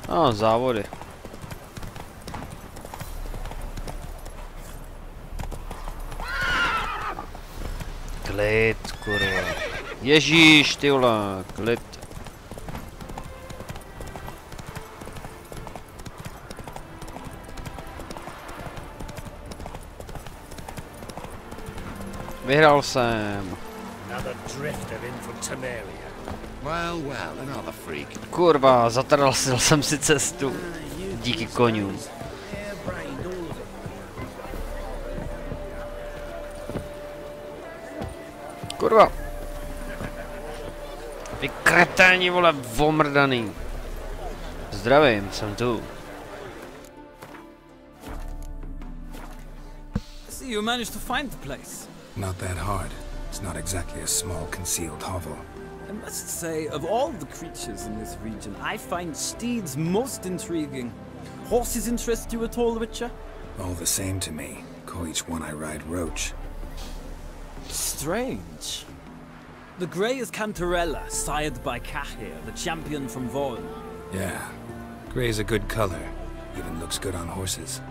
A, závody. Klid, kurva. Ježíš, ty vole, klid. Vyhrál jsem. Kurva, zatrasil jsem si cestu. Díky koňům. Kurva. Vy kreténi, vole, vomrdaný. Zdravím, jsem tu. See, you managed to find the place. Not that hard. It's not exactly a small concealed hovel. I must say, of all the creatures in this region, I find steeds most intriguing. Horses interest you at all, Witcher? All the same to me. Call each one I ride Roach. Strange. The grey is Cantarella, sired by Cahir, the champion from Voln. Yeah. Gray's a good color. Even looks good on horses.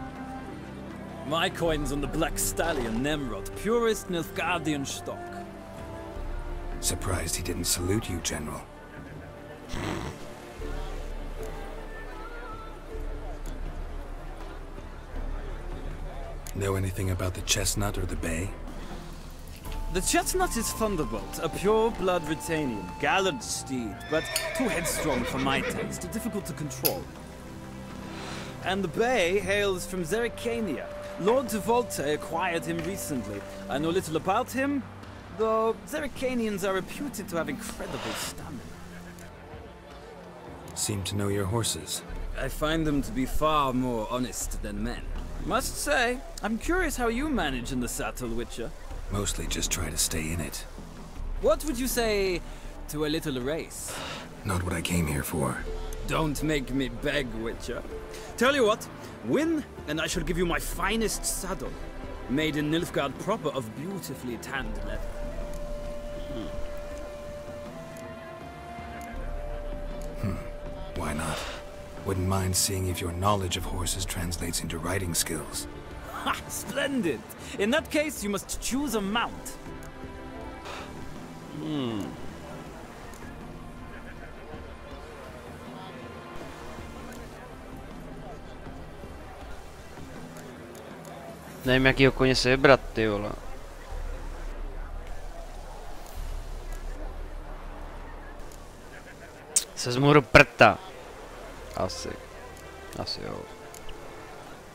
My coin's on the Black Stallion, Nemrod, purest Nilfgaardian stock. Surprised he didn't salute you, General. Know anything about the Chestnut or the Bay? The Chestnut is Thunderbolt, a pure-blood Retanian, gallant steed, but too headstrong for my taste, difficult to control. And the Bay hails from Zerrikania. Lord Tevolte acquired him recently. I know little about him, though Zerrikanians are reputed to have incredible stamina. Seem to know your horses. I find them to be far more honest than men. Must say, I'm curious how you manage in the saddle, Witcher. Mostly just try to stay in it. What would you say to a little race? Not what I came here for. Don't make me beg, Witcher. Tell you what, win, and I shall give you my finest saddle. Made in Nilfgaard proper of beautifully tanned leather. Why not? Wouldn't mind seeing if your knowledge of horses translates into riding skills. Ha! Splendid! In that case, you must choose a mount. Nevím, jakýho koně si vybrat, ty vole. Sezmu do prta. Asi jo.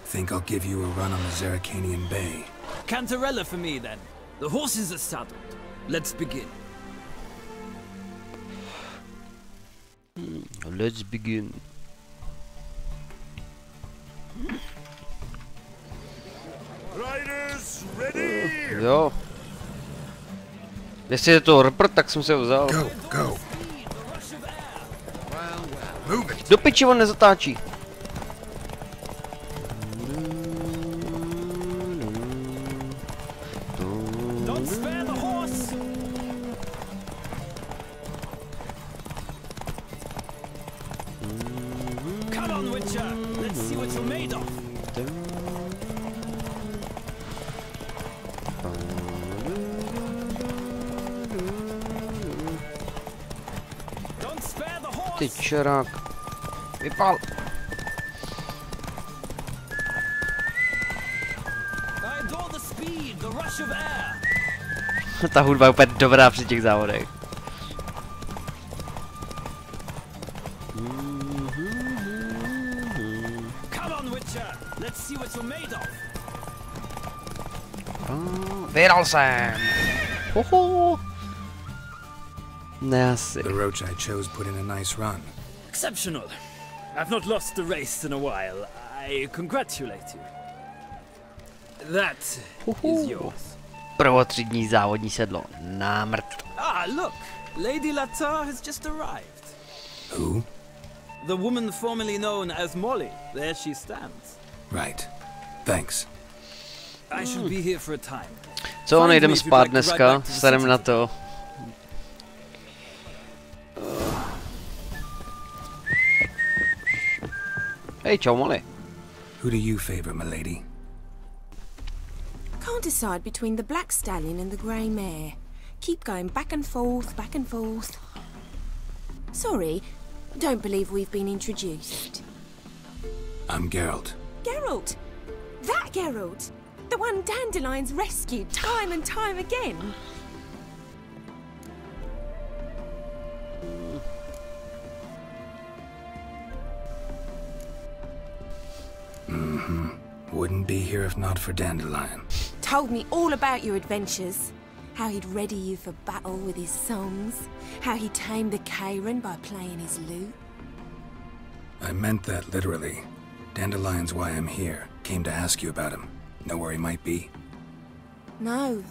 Think I'll give you a run on the Zerrikanian Bay. Cantarella for me, then. The horses are saddled. Let's begin. Let's begin. Riders ready. Jo. Jestli je to rpr, tak jsem si ho vzal. Go, go. Move it. Do piči, on nezatáčí. Don't spare the horse! Come on, Witcher! Let's see what you're made of! Don't spare the horse! Ty čerák. Vypal. I adore the speed, the rush of air! Ta hudba je úplně dobrá při těch závodech. Come on, Witcher! Let's see what you're made of! Vyhrál jsem. Hoho. Ne asi. The Roach I chose put in a nice run. Exceptional. I've not lost a race in a while. I congratulate you. That is yours. Prvotřídní závodní sedlo. Námrt. Ah, look! Lady Latar has just arrived. Who? The woman formerly known as Molly. There she stands. Right. Thanks. I shall be here for a time. Co, nejdeme spát dneska? Serem na to. Hej, čau Molly. Who do you favor, milady? Can't decide between the black stallion and the grey mare. Keep going back and forth, back and forth. Sorry, don't believe we've been introduced. I'm Geralt. Geralt! That Geralt! The one Dandelion's rescued time and time again. Wouldn't be here if not for Dandelion. Told me all about your adventures. How he'd ready you for battle with his songs. How he tamed the Karen by playing his lute. I meant that literally. Dandelion's why I'm here. Came to ask you about him. Know where he might be? No.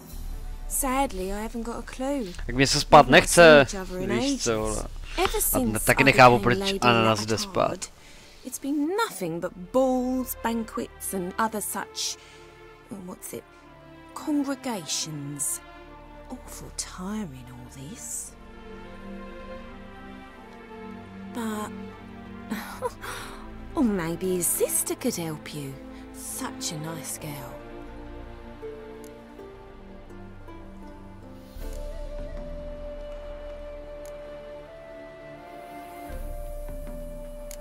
Sadly, I haven't got a clue. Jak mě se spát nechce, Never víš co, vole. Ever A since taky I nechápu, became proč Lady Ananas jde Leotard, spát. it's been nothing but balls, banquets and other such... what's it? Congregations. Awful tiring, all this. But... or maybe his sister could help you. Such a nice girl.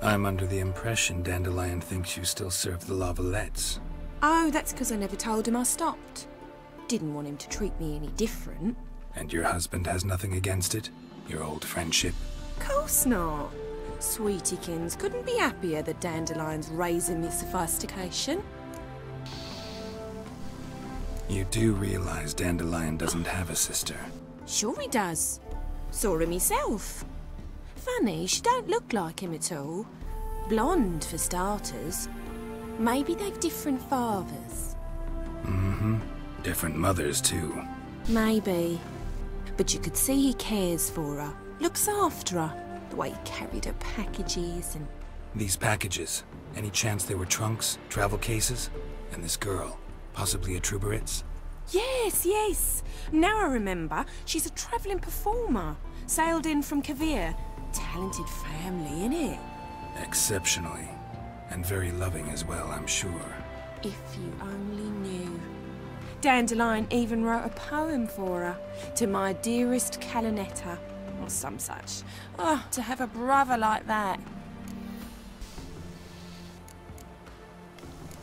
I'm under the impression Dandelion thinks you still serve the Lavalettes. Oh, that's because I never told him I stopped. Didn't want him to treat me any different. And your husband has nothing against it? Your old friendship? Course not. Sweetiekins couldn't be happier that Dandelion's raising me sophistication. You do realize Dandelion doesn't have a sister? Sure he does. Saw him myself. Funny, she don't look like him at all. Blonde, for starters. Maybe they've different fathers. Different mothers, too. Maybe. But you could see he cares for her. Looks after her. The way he carried her packages and... These packages, any chance they were trunks, travel cases? And this girl, possibly a Truberitz? Yes, yes. Now I remember. She's a travelling performer. Sailed in from Kavir. Talented family, innit? Exceptionally. And very loving as well, I'm sure. If you only knew. Dandelion even wrote a poem for her. To my dearest Calinetta. Or some such. Oh, to have a brother like that.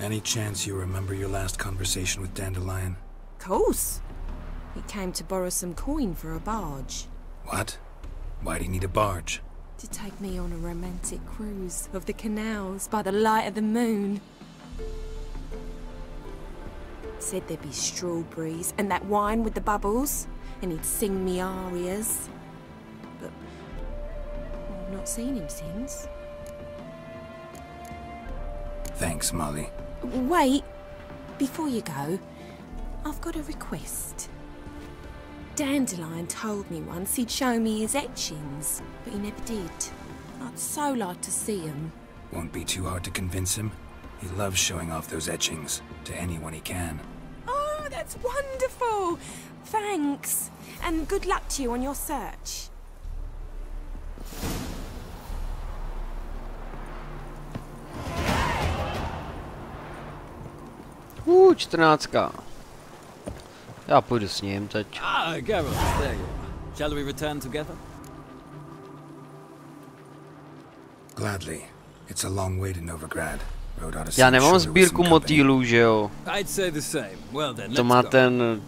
Any chance you remember your last conversation with Dandelion? Course. He came to borrow some coin for a barge. What? Why'd he need a barge? To take me on a romantic cruise of the canals by the light of the moon. Said there'd be strawberries and that wine with the bubbles, and he'd sing me arias. But I've not seen him since. Thanks, Molly. Wait, before you go, I've got a request. Dandelion told me once he'd show me his etchings, but he never did. I'd so like to see them. Won't be too hard to convince him. He loves showing off those etchings to anyone he can. Oh, that's wonderful! Thanks, and good luck to you on your search. Čtrnáctka. Já půjdu s ním teď. Ah, Geralt, there you are. Shall we return together? Gladly. It's a long way to Novigrad. Rode out a Já nemám seashore with sbírku some company. motýlů, že jo? I'd say the same. Well then, To let's má go. ten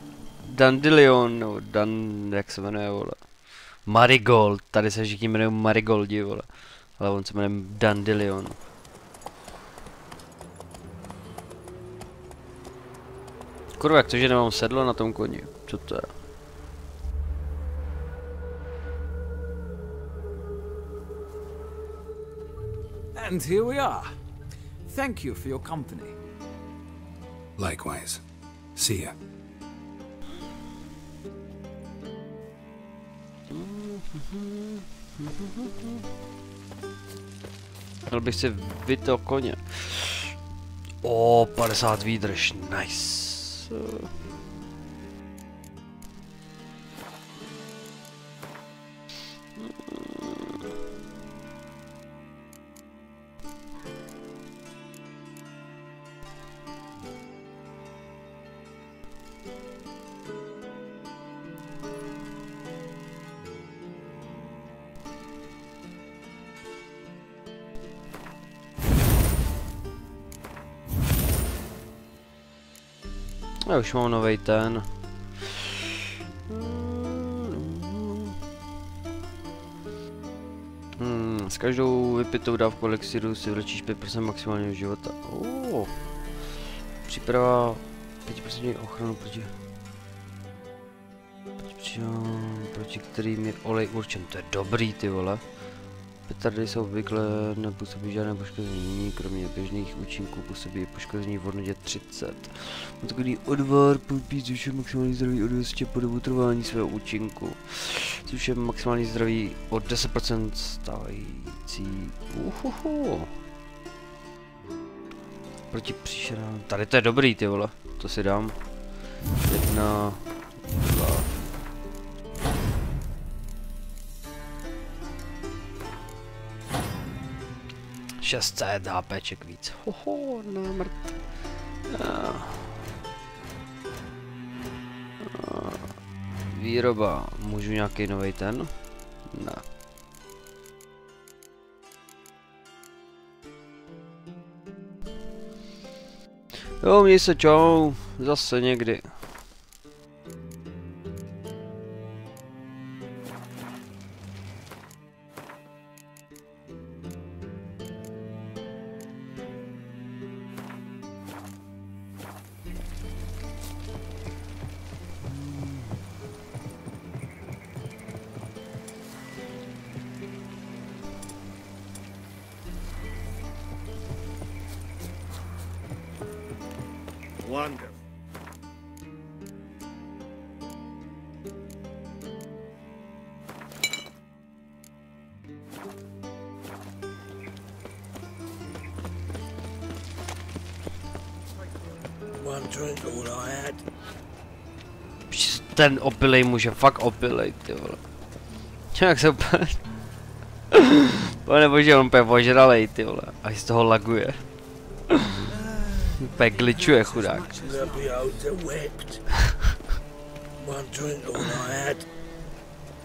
Dandelion, no, jak se jmenuje, vole. Marigold, tady se všichni jmenují Marigoldi, vole. Ale on se jmenuje Dandelion. Kurva, jak to, že nemám sedlo na tom koni? Co to je? And here we are. Thank you for your company. Likewise. See ya. Měl bych si vyto koně. O, 50 výdrž, nice. Já už mám novej ten. S každou vypitou dávkou elixiru si vlečíš 5% maximálního života. Příprava 5% ochranu proti kterým je olej určen. To je dobrý, ty vole. Petardy jsou obvykle nepůsobí žádné poškození, kromě běžných účinků působí poškození v hodnotě 30. Takový odvar podpít zvyšuje maximální zdraví o 200 po dobu trvání svého účinku. Což je maximální zdraví o 10% stávající. Proti příšerám. Tady to je dobrý, ty vole. To si dám. 1, 2. 600 HPček víc. Námrt. Výroba. Můžu nějaký nový ten? Ne. Jo, měj se, čau. Zase někdy. Wonderful. One drink all I had. Ten opilej muž je fakt opilej, ty vole. Jak se úplně... Pane bože, on úplně ožralej, ty vole. Až z toho laguje. Úplně glitchuje, chudák.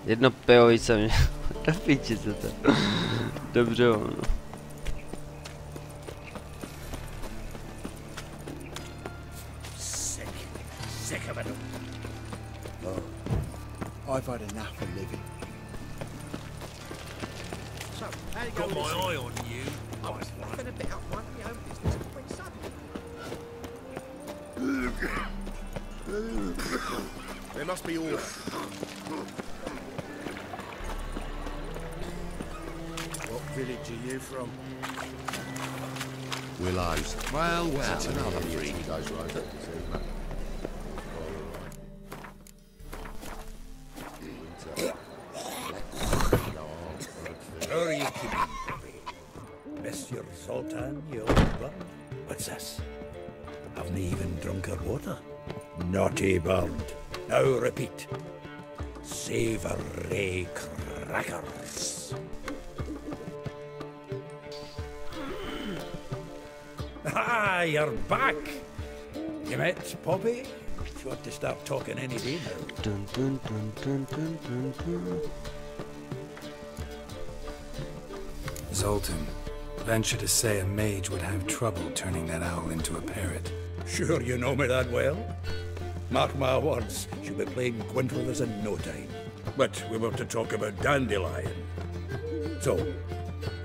Jedno pivo více mě. Na píči se to. Dobře, ono. Sick of it. I've had enough of living. So, got my eye on you. I was laughing a bit up one of my own business when suddenly. There must be order. What village are you from? Willows. Well, another freak. Are you kidding? Monsieur Zoltan, you old bum. What's this? Haven't even drunk her water? Naughty bird. Now repeat. Savoury crackers. Ah, you're back. You met Poppy? She ought to start talking any day now. Dun, dun, dun, dun, dun, dun, dun. Zoltan, venture to say a mage would have trouble turning that owl into a parrot. Sure you know me that well? Mark my words, she'll be playing Gwent with us in no time. But we were to talk about Dandelion. So,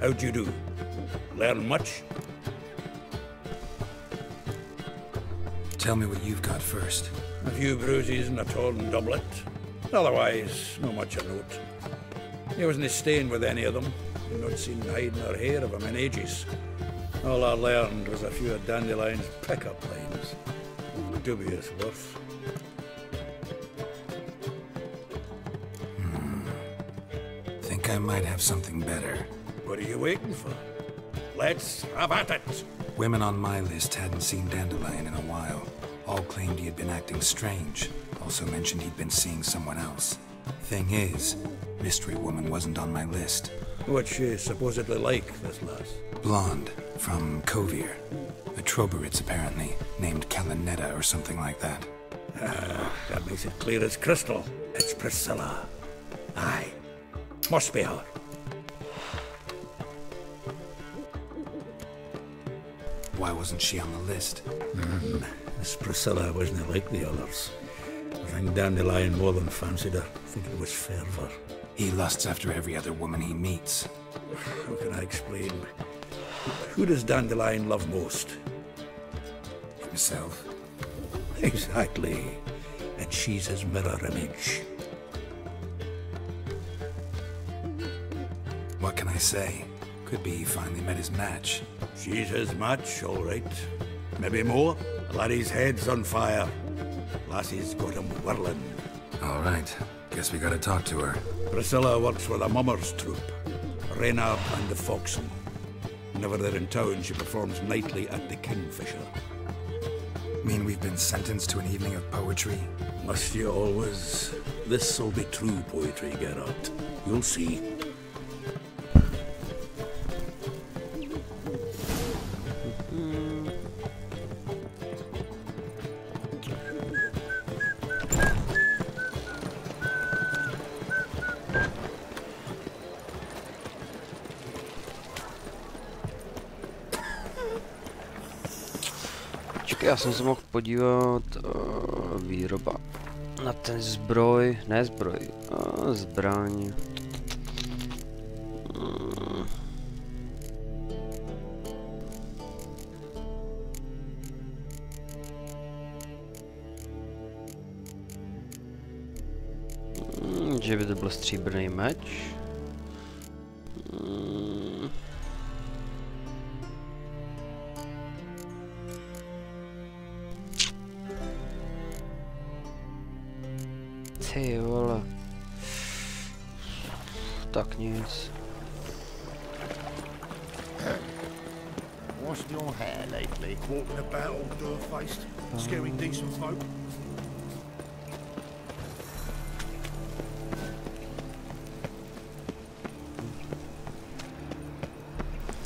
how'd you do? Learn much? Tell me what you've got first. A few bruises and a torn doublet. Otherwise, not much of note. He wasn't staying with any of them. I've not seen hide nor hair of him in ages. All I learned was a few of Dandelion's pick-up lines. Dubious worth. Think I might have something better. What are you waiting for? Let's have at it! Women on my list hadn't seen Dandelion in a while. All claimed he had been acting strange. Also mentioned he'd been seeing someone else. Thing is, Mystery Woman wasn't on my list. What's she supposedly like, this lass? Blonde, from Kovir. A Troberitz, apparently, named Kalinetta or something like that. That makes it clear as crystal. It's Priscilla. Aye. Must be her. Why wasn't she on the list? Miss Priscilla wasn't like the others. I think Dandelion more than fancied her. I think it was fervour. He lusts after every other woman he meets. How can I explain? Who does Dandelion love most? Himself. Exactly. And she's his mirror image. What can I say? Could be he finally met his match. She's his match, all right. Maybe more. Laddie's head's on fire. Lassie's got him whirling. All right. Guess we gotta talk to her. Priscilla works with a mummers troupe. Reynard and the Foxen. Whenever they're in town, she performs nightly at the Kingfisher. Mean we've been sentenced to an evening of poetry? Must you always? This'll be true poetry, Geralt. You'll see. Já jsem se mohl podívat výroba na ten zbroj, ne zbroj, zbraň. Že by to byl stříbrný meč. Ty vole. Tak nic. What's your hair lately? Walking about all door-faced, scaring decent folk.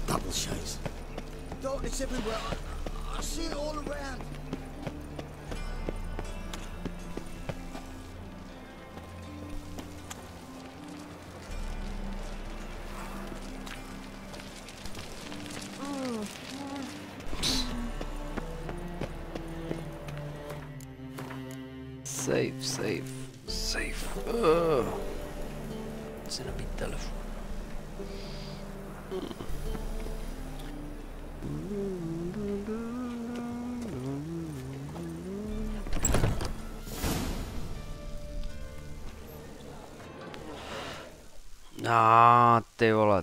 Double shades. Darkness everywhere. I see it all around. Safe. Chci nabít telefon. Ty vole.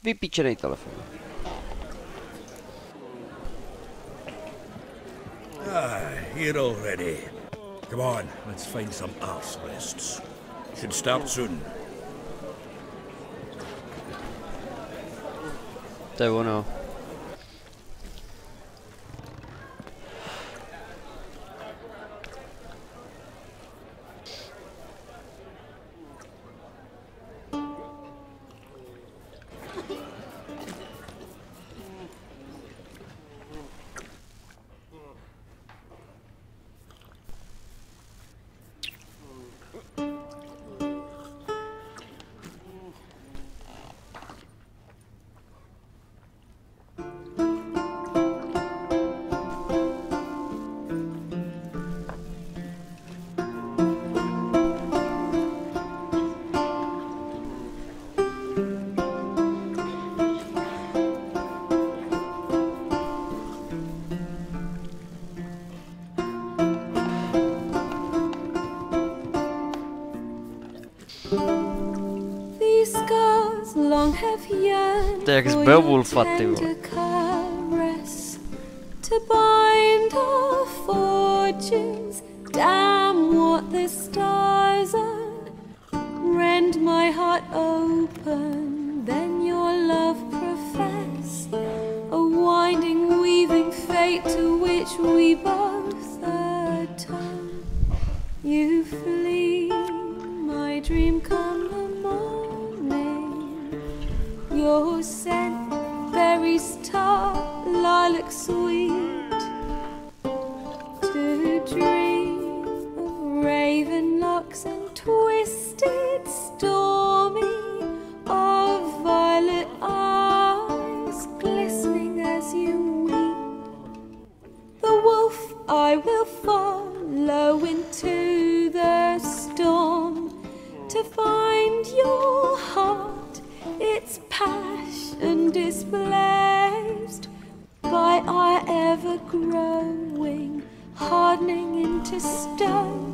Vypíčenej telefon. Here already. Come on, let's find some arse rests. Should start soon. To je ono. To je jak z Beowulfa, ty vole. To bind our fortunes, damn what the stars are. Rend my heart open, then your love profess. A winding, weaving fate to which we both atone. You flee, my dream come the morning. Your scent, berries tart, lilac sweet. To dream of raven locks and twisted stormy, of violet eyes glistening growing, hardening into stone.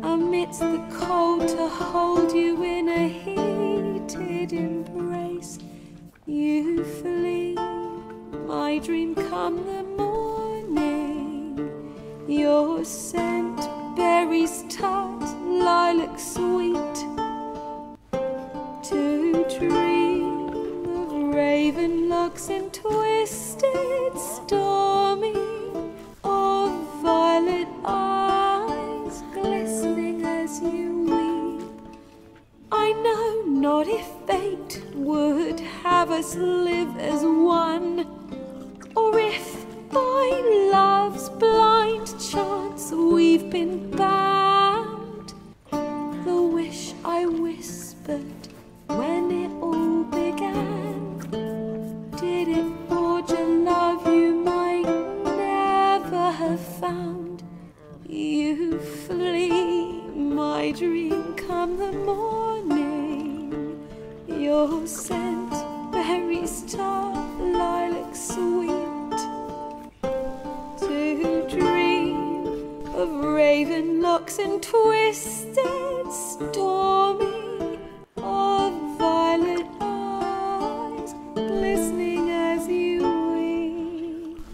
Amidst the cold to hold you in a heated embrace. You flee, my dream come the morning. Your scent, berries tart, lilac sweet. To dream of raven locks and twisted, stormy, of violet eyes glistening as you weep. I know not if fate would have us live as one, or if by love's blind chance we've been bound. The wish I whispered when it all began, did it forge a love you might never have found? You flee, my dream come the morning. Your scent, berries tart, lilac sweet. To dream of raven locks and twisted, stormy, of violet eyes glistening as you weep.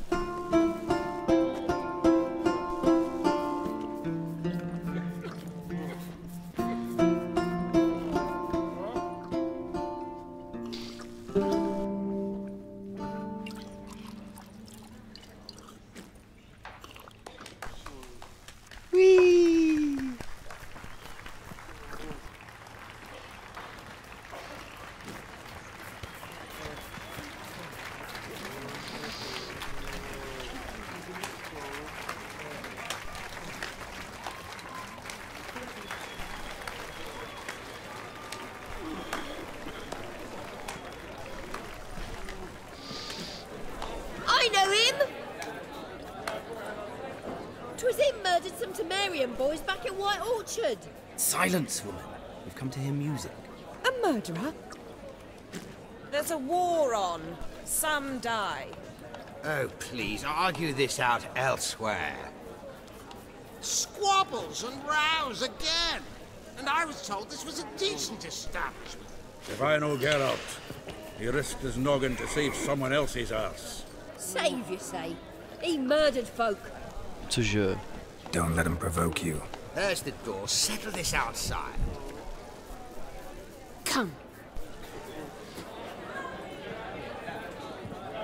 I know him! 'Twas him murdered some Temerian boys back at White Orchard. Silence, woman. We've come to hear music. A murderer? There's a war on. Some die. Oh, please, argue this out elsewhere. Squabbles and rows again. And I was told this was a decent establishment. If I know Geralt, he risked his noggin to save someone else's ass. Save, you say? He murdered folk. Cože? Don't let him provoke you. There's the door. Settle this outside. Come.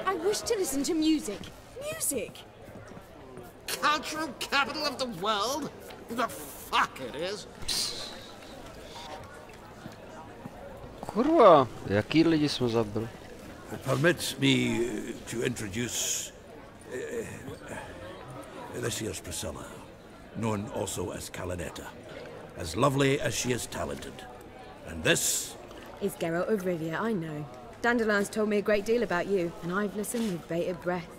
I wish to listen to music. Music? Cultural capital of the world? The fuck it is. Kurva, jaký lidi jsme zabil? Permit me to introduce this here's Priscilla, known also as Calinetta. As lovely as she is talented. And this is Geralt of Rivia, I know. Dandelion's told me a great deal about you, and I've listened with bated breath.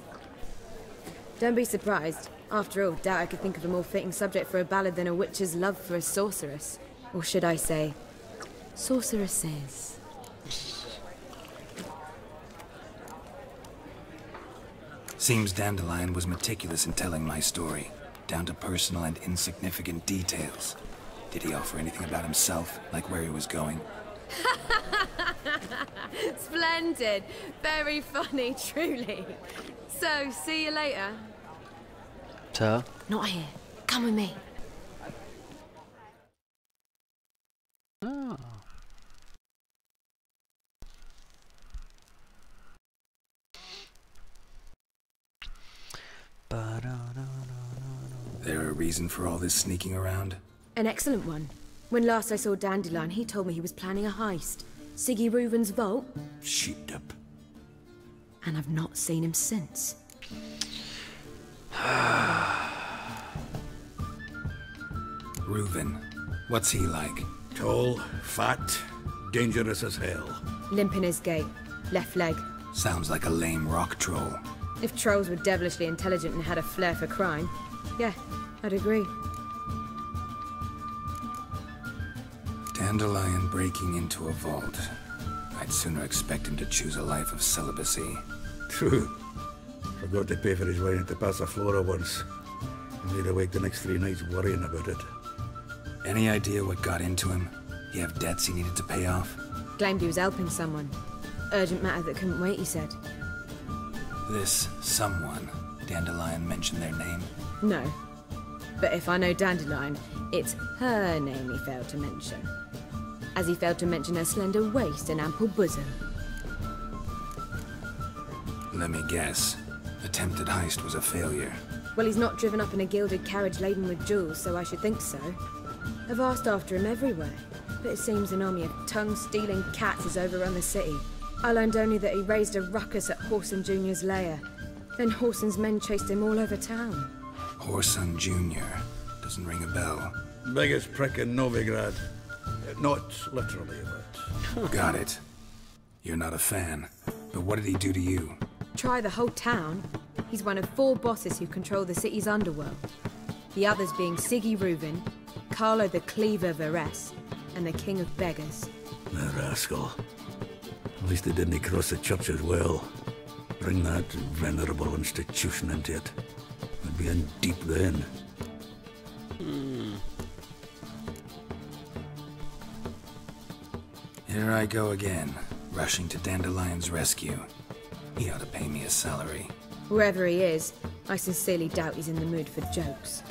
Don't be surprised. After all, doubt I could think of a more fitting subject for a ballad than a witch's love for a sorceress. Or should I say, sorceresses. Seems Dandelion was meticulous in telling my story, down to personal and insignificant details. Did he offer anything about himself, like where he was going? Splendid. Very funny, truly. So, see you later. Co? Not here. Come with me. Ah. There a reason for all this sneaking around? An excellent one. When last I saw Dandelion, he told me he was planning a heist. Siggy Reuven's vault. sheep-dip. And I've not seen him since. Reuven. What's he like? Tall, fat, dangerous as hell. Limp in his gait. Left leg. Sounds like a lame rock troll. If trolls were devilishly intelligent and had a flair for crime, yeah, I'd agree. Dandelion breaking into a vault. I'd sooner expect him to choose a life of celibacy. True. Forgot to pay for his way into Passiflora once. He laid awake the next 3 nights worrying about it. Any idea what got into him? You have debts he needed to pay off? Claimed he was helping someone. Urgent matter that couldn't wait, he said. This someone, Dandelion mentioned their name? No. But if I know Dandelion, it's her name he failed to mention. As he failed to mention her slender waist and ample bosom. Let me guess. Attempted heist was a failure. Well, he's not driven up in a gilded carriage laden with jewels, so I should think so. I've asked after him everywhere, but it seems an army of tongue-stealing cats has overrun the city. I learned only that he raised a ruckus at Whoreson Jr.'s lair. Then Whoreson's men chased him all over town. Whoreson Jr. Doesn't ring a bell. Biggest prick in Novigrad. Not literally, but... Got it. You're not a fan. But what did he do to you? Try the whole town. He's one of 4 bosses who control the city's underworld. The others being Siggy Reuven, Carlo the Cleaver Varese, and the King of Beggars. The rascal. At least they didn't cross the church as well. Bring that venerable institution into it. We'd be in deep then. Here I go again, rushing to Dandelion's rescue. He ought to pay me a salary. Whoever he is, I sincerely doubt he's in the mood for jokes.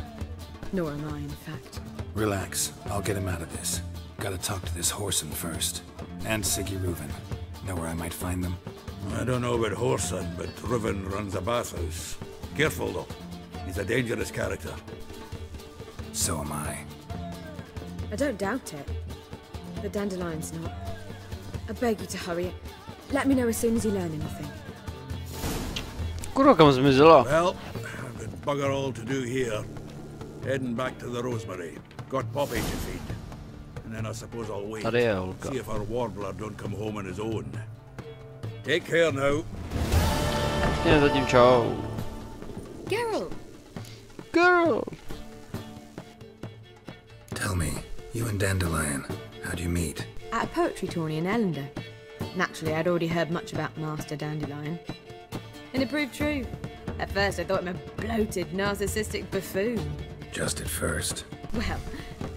Nor am I, in fact. Relax, I'll get him out of this. Gotta talk to this Whoreson first. And Siggy Reuven. Know where I might find them? I don't know about Whoreson, but Reuven runs a bathhouse. Careful though. He's a dangerous character. So am I. I don't doubt it. But Dandelion's not. I beg you to hurry it. Let me know as soon as you learn anything. Kurva, kam zmizela? Well, I've got bugger all to do here. Heading back to the Rosemary. Got Poppy to feed. And then I suppose I'll wait. Tady je holka. See if our warbler don't come home on his own. Take care now. Ne, zatím čau. Geralt! Geralt! Tell me, you and Dandelion, how'd you meet? At a poetry tourney in Ellender. Naturally, I'd already heard much about Master Dandelion. And it proved true. At first, I thought him a bloated, narcissistic buffoon. Just at first. Well,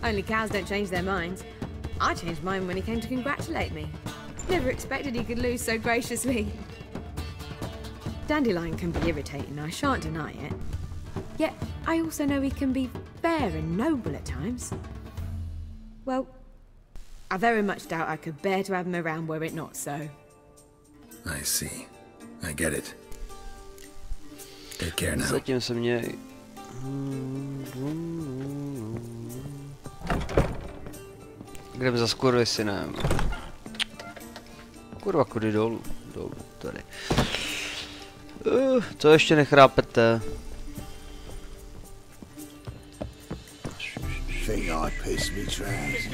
only cows don't change their minds. I changed mine when he came to congratulate me. Never expected he could lose so graciously. Dandelion can be irritating, I shan't deny it. Yet, I also know he can be fair and noble at times. Well, I very much doubt I could bear to have him around were it not so. I see. I get it. Take care now. Zatím se mě... Jdem za skurvysynem. Kurva, kudy dolů? Dolů, tady. Co ještě nechrápete? Think I pissed me trousers.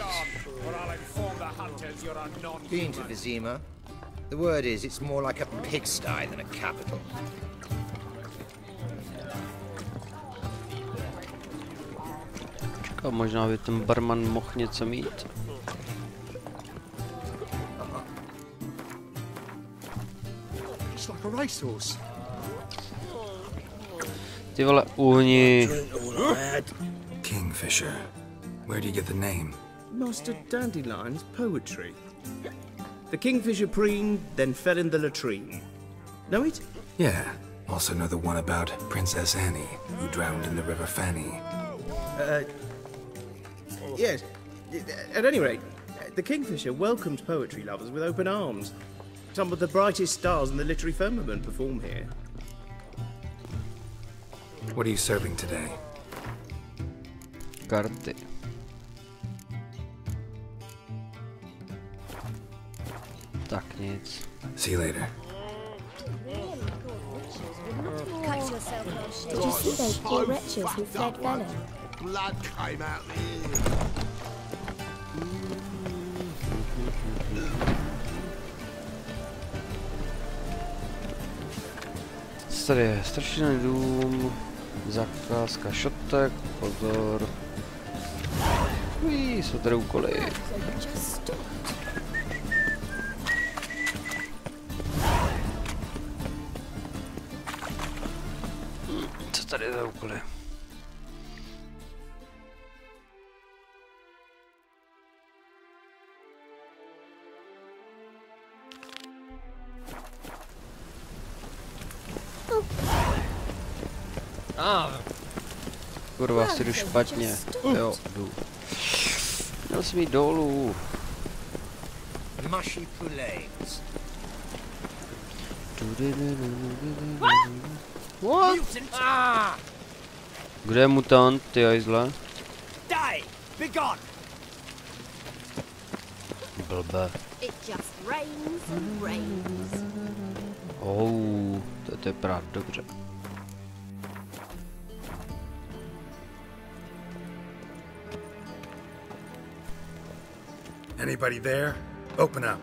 Been to Vizima? The word is, it's more like a pigsty than a capital. Čekám, možná by ten barman mohl něco mít. It's like a racehorse. Ty vole, uhni. Kingfisher. Where do you get the name? Master Dandelion's poetry. The kingfisher preened, then fell in the latrine. Know it? Yeah. Also know the one about Princess Annie, who drowned in the River Fanny. Yes. At any rate, the kingfisher welcomes poetry lovers with open arms. Some of the brightest stars in the literary firmament perform here. What are you serving today? Karty. Tak nic. See you later. Cut yourself, Did you see those poor wretches who fled Velen? Blood came out here. Tady je strašný dům, zakázka šotek, pozor. Ují, jsou tady úkoly. tady za úkoly. Kurva, si jdu špatně. Jo, jdu. Měl jsem jít dolů. Mushy poulains. What? Kde je mutant, ty ajzle? Die! Be gone! Blbe. It just rains and rains. To je právě dobře. Anybody there? Open up.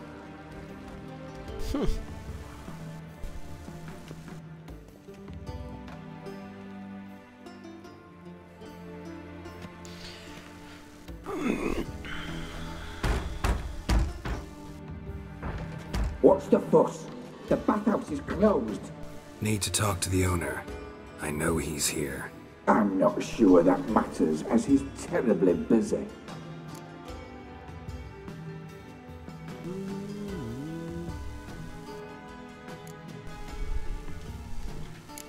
What's the fuss? The bathhouse is closed. Need to talk to the owner. I know he's here. I'm not sure that matters, as he's terribly busy.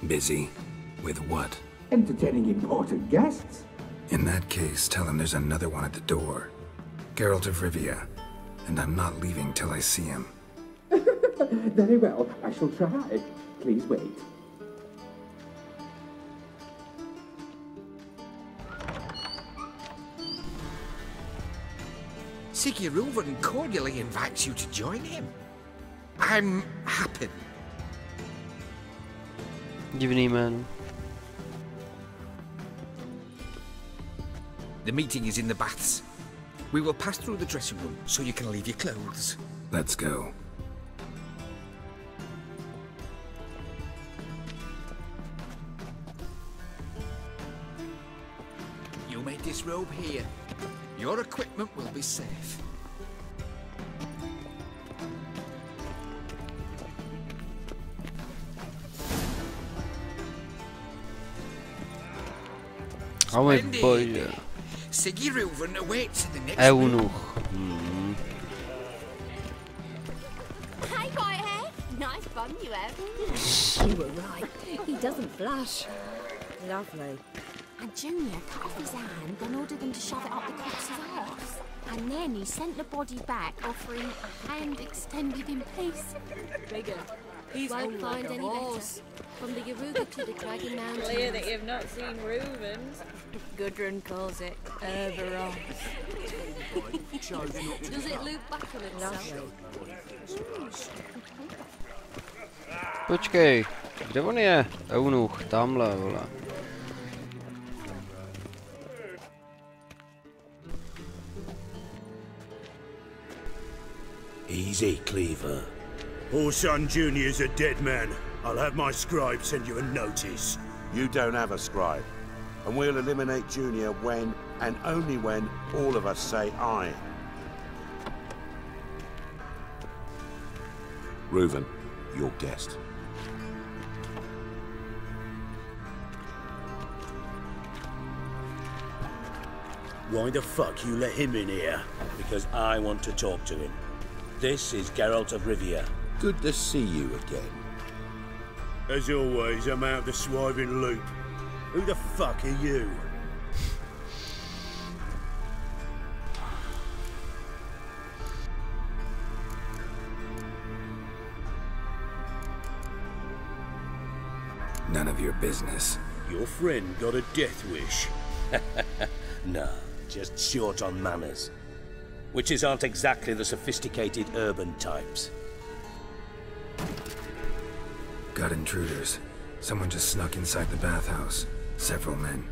Busy? With what? Entertaining important guests. In that case, tell him there's another one at the door. Geralt of Rivia. And I'm not leaving till I see him. Very well, I shall try. Please wait. Siggy Reuven cordially invites you to join him. I'm happy. Divný jméno. The meeting is in the baths. We will pass through the dressing room so you can leave your clothes. Let's go. You may disrobe here. Your equipment will be safe. Oh my boy. Siggy Reuven awaits in the next Eunuch. Hey, Whitehead. Nice bun you have. You were right. He doesn't blush. Lovely. And Junior cut off his hand, then ordered them to shove it up the corpse's arse. And then he sent the body back, offering a hand extended in peace. Bigger. He's Won't find any better. From the Yaruga to the Dragon Mountains. Clear that you've not seen Reuven's. Gudrun calls it Herberos. Does it loop back on itself? Počkej, kde on je? Eunuch, tamhle, vole. Easy, Cleaver. Orson Jr.'s a dead man. I'll have my scribe send you a notice. You don't have a scribe. And we'll eliminate Junior when, and only when, all of us say aye. Reuven, your guest. Why the fuck you let him in here? Because I want to talk to him. This is Geralt of Rivia. Good to see you again. As always, I'm out the swiving loop. Who the fuck are you? None of your business. Your friend got a death wish. No, just short on manners. Witches aren't exactly the sophisticated urban types. Got intruders. Someone just snuck inside the bathhouse. Several men.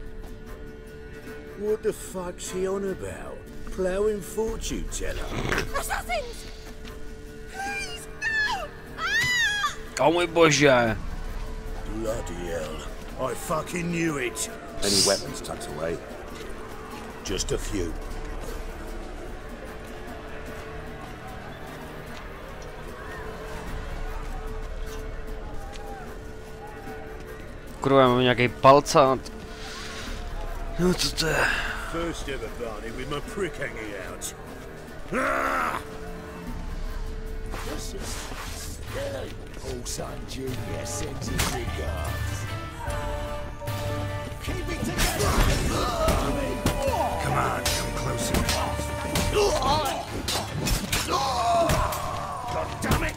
What the fuck's he on about? Ploughing fortune teller? Assassins! Please, no! Oh my bože! Bloody hell. I fucking knew it. Any weapons tucked away? Just a few. kurva, mám nějaký palcát. No co to je? First ever party with my prick hanging out. Horson Jr. sends his regards. Keep it together! Come on, come closer. God damn it!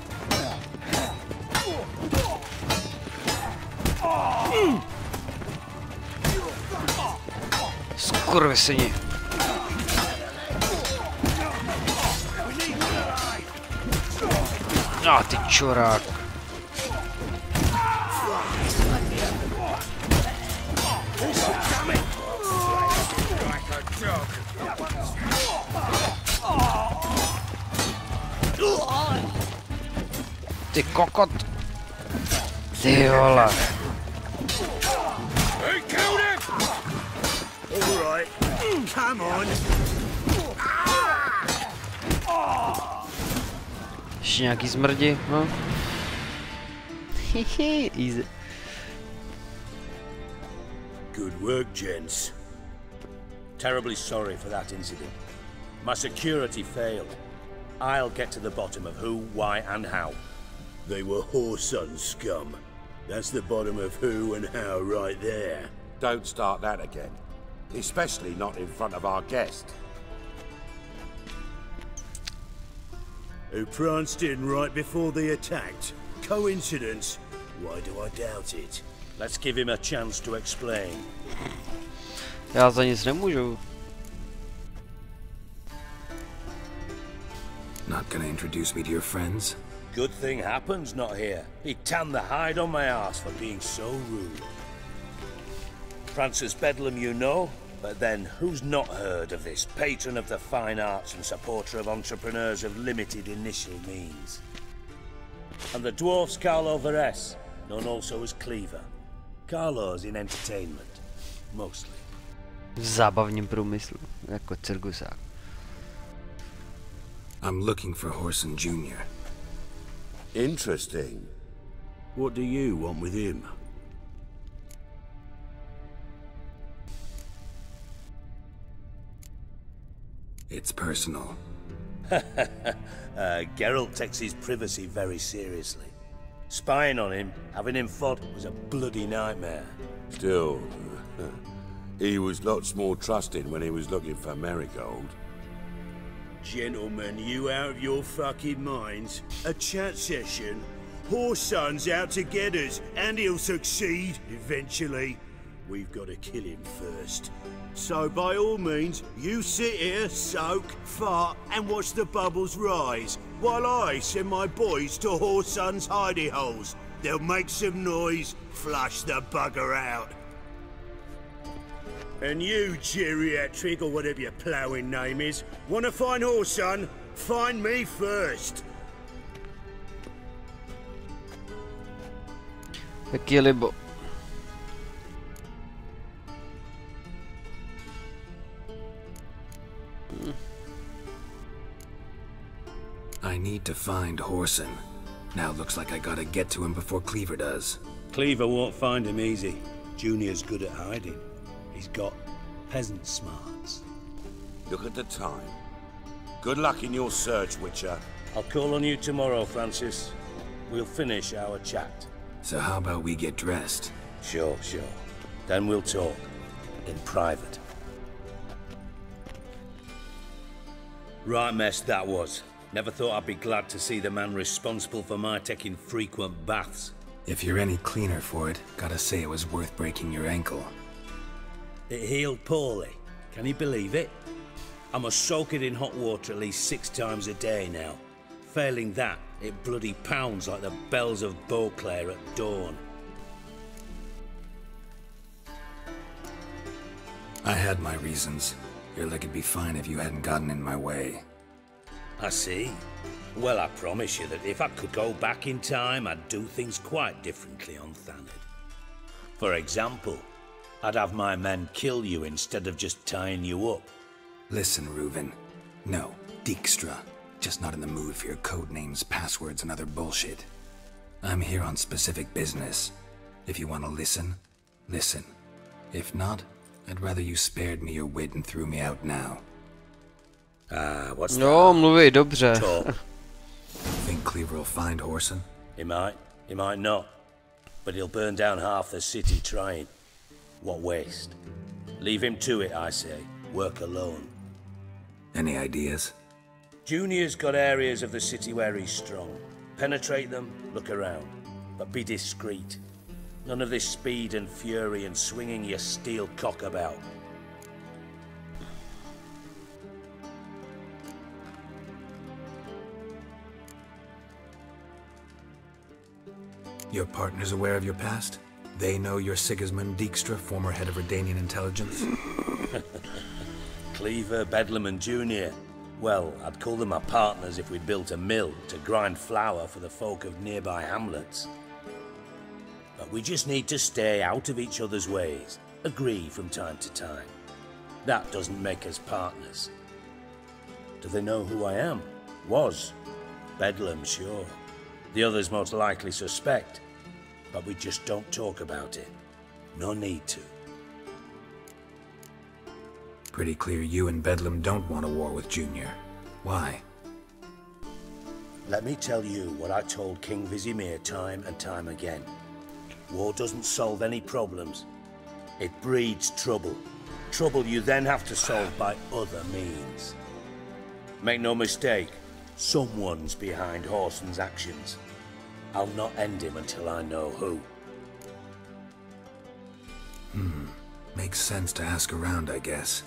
Skurvysyni. A ty čurák. Ty kokot. Ty vole. Hey, killed him! All right, come on. Ještě nějaký zmrdi, no. Hehe, easy. Good work, gents. Terribly sorry for that incident. My security failed. I'll get to the bottom of who, why, and how. They were Horson scum. That's the bottom of who and how right there. Don't start that again. Especially not in front of our guest. Who pranced in right before they attacked. Coincidence? Why do I doubt it? Let's give him a chance to explain. Já za nic nemůžu. Not gonna introduce me to your friends? Good thing Happen's not here. He tanned the hide on my ass for being so rude. Francis Bedlam you know, but then who's not heard of this patron of the fine arts and supporter of entrepreneurs of limited initial means? And the dwarf's Carlo Veres, known also as Cleaver. Carlo's in entertainment, mostly. V zábavním průmyslu, jako cirkusák. I'm looking for Horson Jr. Interesting. What do you want with him? It's personal. Geralt takes his privacy very seriously. Spying on him, having him fought, was a bloody nightmare. Still, he was lots more trusting when he was looking for Marigold. Gentlemen, you out of your fucking minds? A chat session? Horson's out to get us, and he'll succeed, eventually. We've got to kill him first. So by all means, you sit here, soak, fart, and watch the bubbles rise, while I send my boys to Horson's hidey holes. They'll make some noise, flush the bugger out. And you, geriatric, or whatever your ploughing name is, want to find Horson? Find me first. Jaký je libo? I need to find Horson. Now looks like I gotta get to him before Cleaver does. Cleaver won't find him easy. Junior's good at hiding. He's got peasant smarts. Look at the time. Good luck in your search, Witcher. I'll call on you tomorrow, Francis. We'll finish our chat. So how about we get dressed? Sure. Then we'll talk. In private. Right mess that was. Never thought I'd be glad to see the man responsible for my taking frequent baths. If you're any cleaner for it, gotta say it was worth breaking your ankle. It healed poorly. Can you believe it? I must soak it in hot water at least 6 times a day now. Failing that, it bloody pounds like the bells of Beauclair at dawn. I had my reasons. Your leg would be fine if you hadn't gotten in my way. I see. Well, I promise you that if I could go back in time, I'd do things quite differently on Thanedd. For example, I'd have my men kill you instead of just tying you up. Listen, Reuven. No, Dijkstra. Just not in the mood for your code names, passwords, and other bullshit. I'm here on specific business. If you want to listen, Listen, if not, I'd rather you spared me your wit and threw me out now. What's No, mluví dobře. Think Cleaver will find Whoreson? He might not. But he'll burn down half the city trying. What waste? Leave him to it, I say. Work alone. Any ideas? Junior's got areas of the city where he's strong. Penetrate them, look around. But be discreet. None of this speed and fury and swinging your steel cock about. Your partner's aware of your past? They know you're Sigismund Dijkstra, former head of Redanian intelligence? Cleaver, Bedlam and Junior. Well, I'd call them my partners if we'd built a mill to grind flour for the folk of nearby hamlets. But we just need to stay out of each other's ways. Agree from time to time. That doesn't make us partners. Do they know who I am? Was. Bedlam, sure. The others most likely suspect, but we just don't talk about it. No need to. Pretty clear you and Bedlam don't want a war with Junior. Why? Let me tell you what I told King Vizimir time and time again. War doesn't solve any problems. It breeds trouble. Trouble you then have to solve by other means. Make no mistake, someone's behind Whoreson's actions. I'll not end him until I know who. Makes sense to ask around, I guess.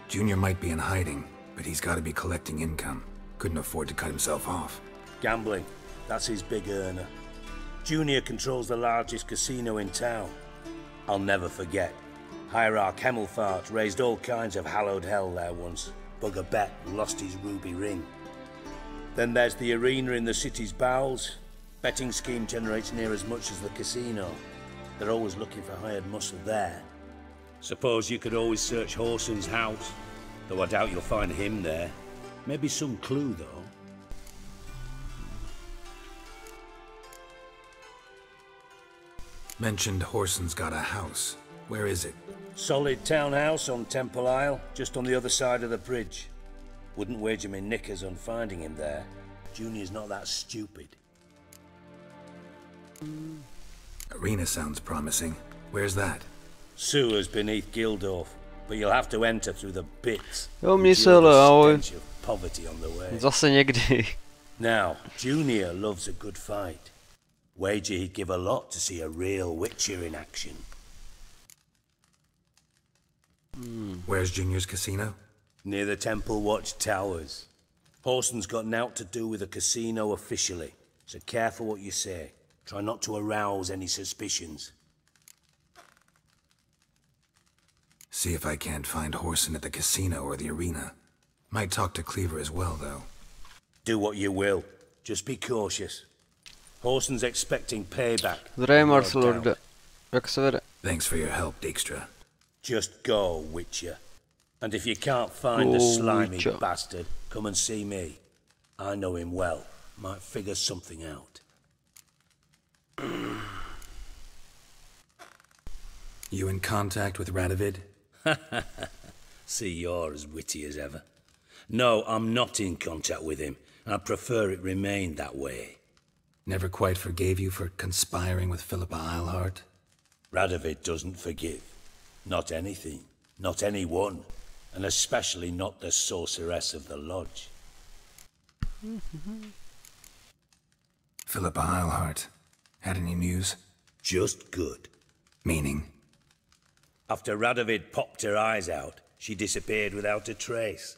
Junior might be in hiding, but he's got to be collecting income. Couldn't afford to cut himself off. Gambling, that's his big earner. Junior controls the largest casino in town. I'll never forget. Hierarch Hemmelfart raised all kinds of hallowed hell there once. Bugger bet lost his ruby ring. Then there's the arena in the city's bowels. Betting scheme generates near as much as the casino. They're always looking for hired muscle there. Suppose you could always search Whoreson's house, though I doubt you'll find him there. Maybe some clue, though. Mentioned Whoreson's got a house. Where is it? Solid townhouse on Temple Isle, just on the other side of the bridge. Wouldn't wager me knickers on finding him there. Junior's not that stupid. Arena sounds promising. Where's that? Sewers beneath Gildorf, but you'll have to enter through the bits. Jo, mně se ale Poverty on the way. zase někdy. Now, Junior loves a good fight. Wager he'd give a lot to see a real Witcher in action. Where's Junior's casino? Near the Temple Watch Towers. Whoreson's got naught to do with the casino officially, so careful what you say. Try not to arouse any suspicions. See if I can't find Whoreson at the casino or the arena. Might talk to Cleaver as well, though. Do what you will. Just be cautious. Whoreson's expecting payback. Zdravím, Marcelorde. Jak se vede? Thanks for your help, Dijkstra. Just go, Witcher. And if you can't find the slimy bastard, come and see me. I know him well. Might figure something out. You in contact with Radovid? See, you're as witty as ever. No, I'm not in contact with him. I prefer it remained that way. Never quite forgave you for conspiring with Philippa Eilhart? Radovid doesn't forgive. Not anything. Not anyone. And especially not the sorceress of the lodge. Philippa Eilhart. Had any news? Just good. Meaning? After Radovid popped her eyes out, she disappeared without a trace.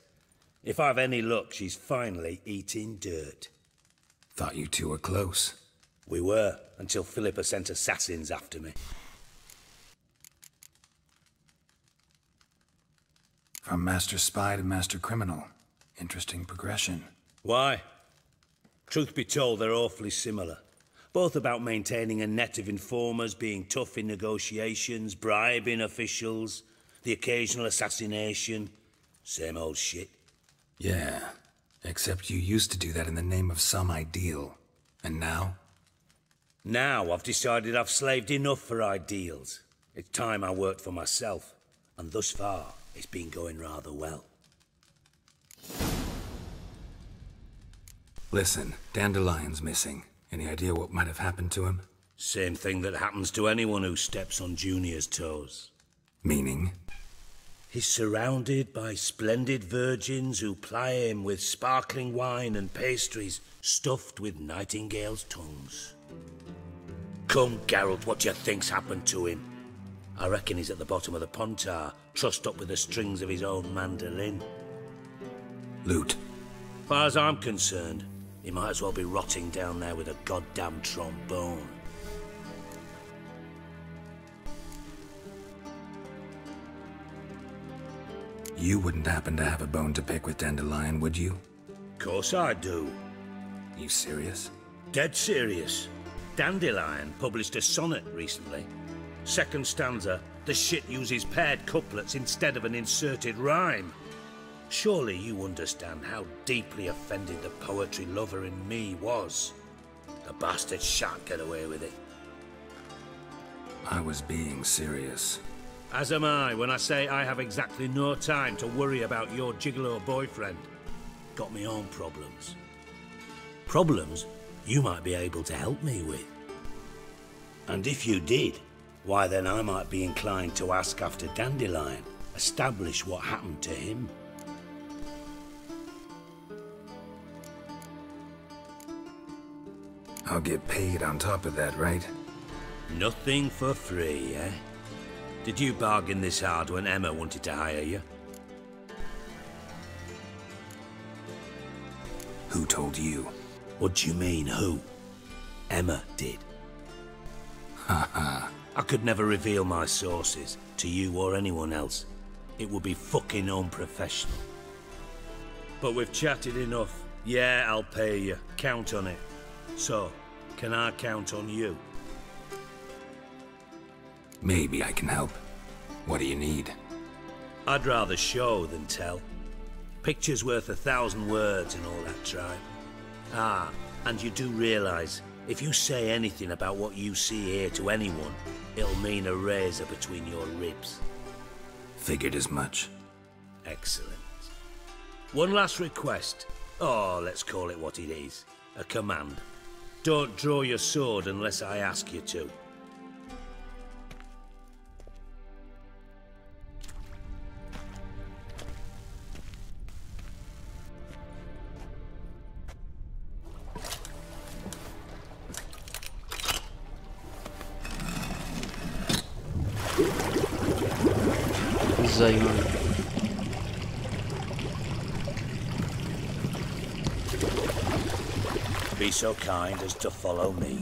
If I've any luck, she's finally eating dirt. Thought you two were close. We were, until Philippa sent assassins after me. From Master Spy to Master Criminal. Interesting progression. Why? Truth be told, they're awfully similar. Both about maintaining a net of informers, being tough in negotiations, bribing officials, the occasional assassination. Same old shit. Yeah, except you used to do that in the name of some ideal. And now? Now I've decided I've slaved enough for ideals. It's time I worked for myself, and thus far, it's been going rather well. Listen, Dandelion's missing. Any idea what might have happened to him? Same thing that happens to anyone who steps on Junior's toes. Meaning? He's surrounded by splendid virgins who ply him with sparkling wine and pastries stuffed with nightingales' tongues. Come, Geralt, what do you think's happened to him? I reckon he's at the bottom of the Pontar, trussed up with the strings of his own mandolin. Loot. Far as I'm concerned, he might as well be rotting down there with a goddamn trombone. You wouldn't happen to have a bone to pick with Dandelion, would you? Course I do. You serious? Dead serious. Dandelion published a sonnet recently. Second stanza, the shit uses paired couplets instead of an inserted rhyme. Surely you understand how deeply offended the poetry lover in me was. The bastard shan't get away with it. I was being serious. As am I when I say I have exactly no time to worry about your gigolo boyfriend. Got me own problems. Problems you might be able to help me with. And if you did, why then I might be inclined to ask after Dandelion, establish what happened to him. I'll get paid on top of that, right? Nothing for free, eh? Did you bargain this hard when Emma wanted to hire you? Who told you? What do you mean, who? Emma did. Haha. I could never reveal my sources to you or anyone else. It would be fucking unprofessional. But we've chatted enough. Yeah, I'll pay you. Count on it. So, can I count on you? Maybe I can help. What do you need? I'd rather show than tell. Picture's worth 1,000 words and all that tribe. Ah, and you do realise, if you say anything about what you see here to anyone, it'll mean a razor between your ribs. Figured as much. Excellent. One last request. Oh, let's call it what it is. A command. Don't draw your sword unless I ask you to. Zajímavý. Be so kind as to follow me.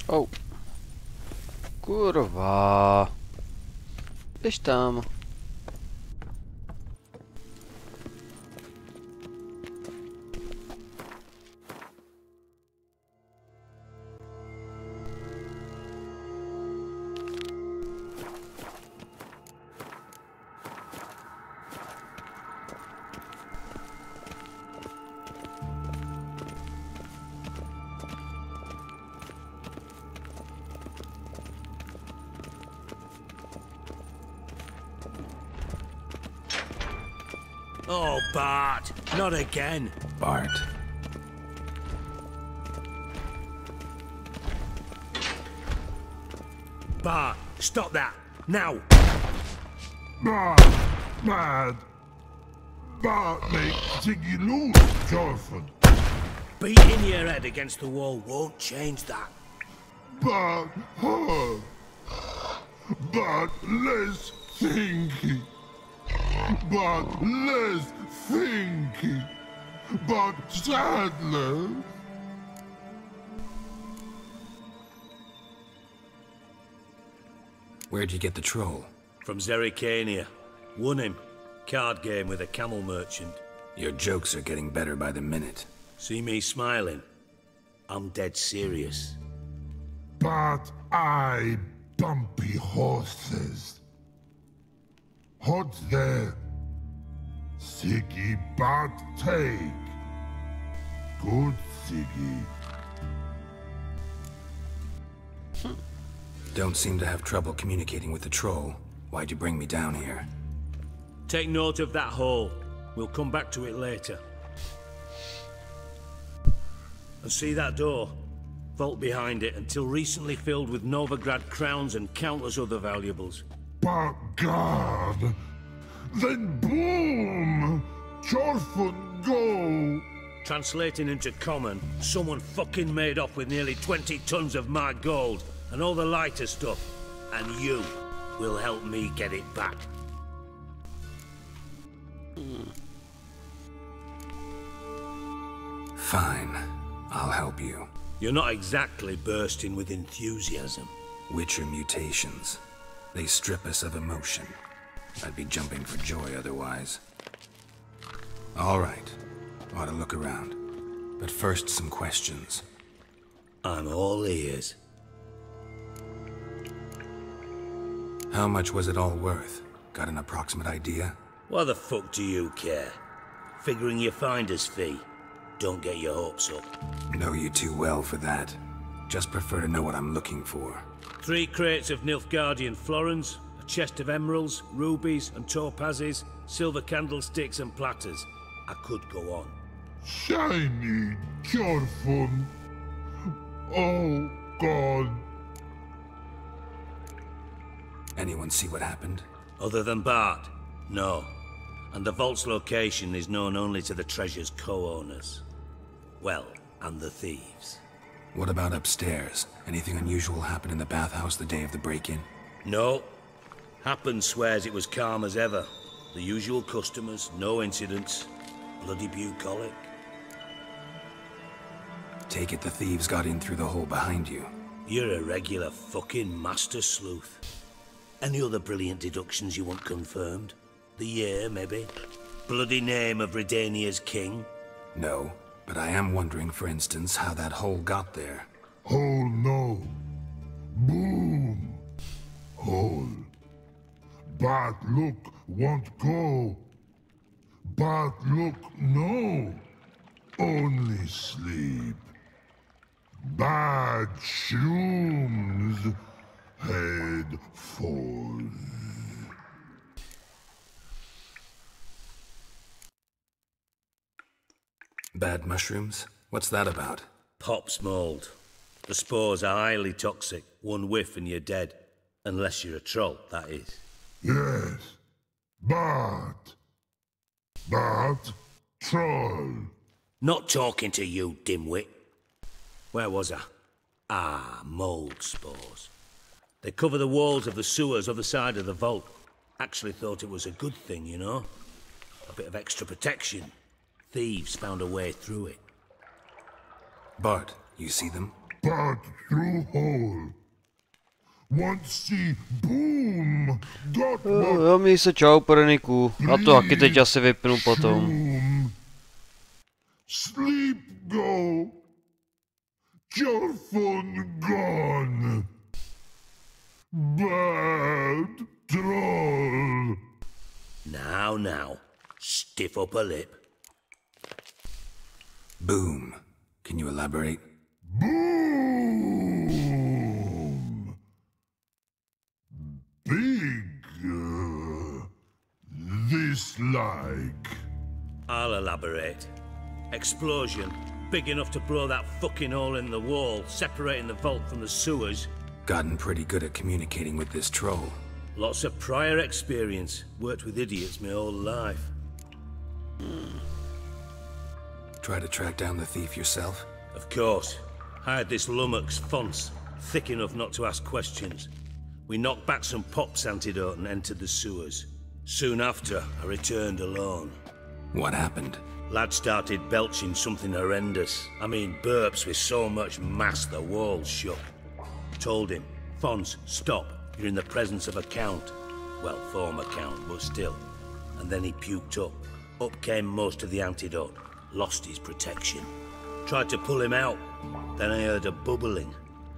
Oh. Kurva. Běž tam. Oh, Bart, not again. Bart. Bart, stop that, now. Mad. Bart make Ziggy lose, Jonathan. Beating your head against the wall won't change that. But hard. But less thinky. But less thinky. But sadler. Where'd you get the troll? From Zerrikania. Won him. Card game with a camel merchant. Your jokes are getting better by the minute. See me smiling? I'm dead serious. But I bumpy horses. Hot there. Siggy but take. Good Siggy. Don't seem to have trouble communicating with the troll. Why'd you bring me down here? Take note of that hole. We'll come back to it later. And see that door? Vault behind it, until recently filled with Novigrad crowns and countless other valuables. But God! Then boom! Chorfun go! Translating into common, someone fucking made off with nearly 20 tons of my gold, and all the lighter stuff. And you will help me get it back. Fine. I'll help you. You're not exactly bursting with enthusiasm. Witcher mutations. They strip us of emotion. I'd be jumping for joy otherwise. All right. Ought to look around. But first, some questions. I'm all ears. How much was it all worth? Got an approximate idea? Why the fuck do you care? Figuring your finder's fee. Don't get your hopes up. Know you too well for that. Just prefer to know what I'm looking for. 3 crates of Nilfgaardian florins, a chest of emeralds, rubies and topazes, silver candlesticks and platters. I could go on. Shiny Chorfun. Oh, God. Anyone see what happened? Other than Bart? No. And the vault's location is known only to the treasure's co-owners. Well, and the thieves. What about upstairs? Anything unusual happen in the bathhouse the day of the break-in? No. Happen swears it was calm as ever. The usual customers, no incidents. Bloody bucolic. Take it the thieves got in through the hole behind you. You're a regular fucking master sleuth. Any other brilliant deductions you want confirmed? The year, maybe? Bloody name of Redania's king? No, but I am wondering, for instance, how that hole got there. Hole no. Boom. Hole. But look, won't go. But look, no. Only sleep. Bad shrooms. Head falls. Bad mushrooms? What's that about? Pop's mold. The spores are highly toxic. One whiff and you're dead. Unless you're a troll, that is. Yes. But troll. Not talking to you, dimwit. Where was I? Ah, mold spores. They cover the walls of the sewers other side of the vault. Actually thought it was a good thing, you know? A bit of extra protection. Thieves found a way through it. Bart, you see them? But through hole. Once see boom. Got Jo, měj se čau, Perniku. A to taky teď asi vypnu potom. Sleep go. Chorfun gone. Bad troll. Now. Stiff up a lip. Boom. Can you elaborate? Boom. Big. This like. I'll elaborate. Explosion. Big enough to blow that fucking hole in the wall, separating the vault from the sewers. Gotten pretty good at communicating with this troll. Lots of prior experience. Worked with idiots my whole life. Try to track down the thief yourself? Of course. Hired this lummox, Fons. Thick enough not to ask questions. We knocked back some Pop's antidote and entered the sewers. Soon after, I returned alone. What happened? Lad started belching something horrendous. I mean, burps with so much mass the walls shook. Told him, Fons, stop. You're in the presence of a count. Well, former count, but still. And then he puked up. Up came most of the antidote. Lost his protection. Tried to pull him out. Then I heard a bubbling.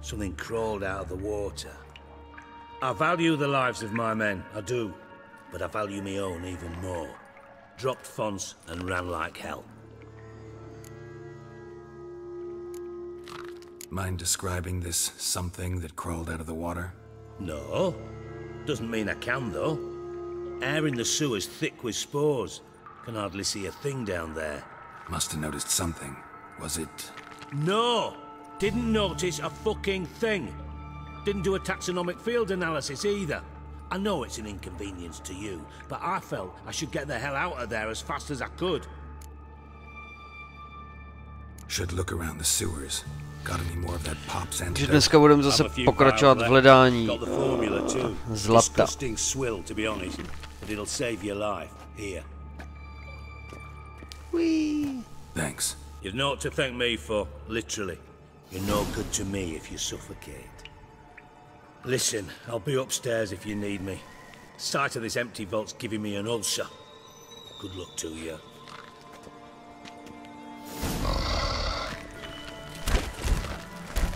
Something crawled out of the water. I value the lives of my men, I do. But I value my own even more. Dropped fonts and ran like hell. Mind describing this something that crawled out of the water? No. Doesn't mean I can, though. Air in the sewer's thick with spores. Can hardly see a thing down there. Must have noticed something. Was it... No! Didn't notice a fucking thing. Didn't do a taxonomic field analysis either. I know it's an inconvenience to you, but I felt I should get the hell out of there as fast as I could. Should look around the sewers. Got any more of that Pop's Takže antidote? dneska budeme zase pokračovat v hledání zlata. Disgusting swill, to be honest, but it'll save your life. Here. Whee! Thanks. You've naught to thank me for, literally. You're no good to me if you suffocate. Listen, I'll be upstairs if you need me. Sight of this empty vault's giving me an ulcer. Good luck to you.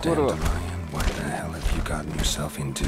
Dandelion, what the hell have you gotten yourself into?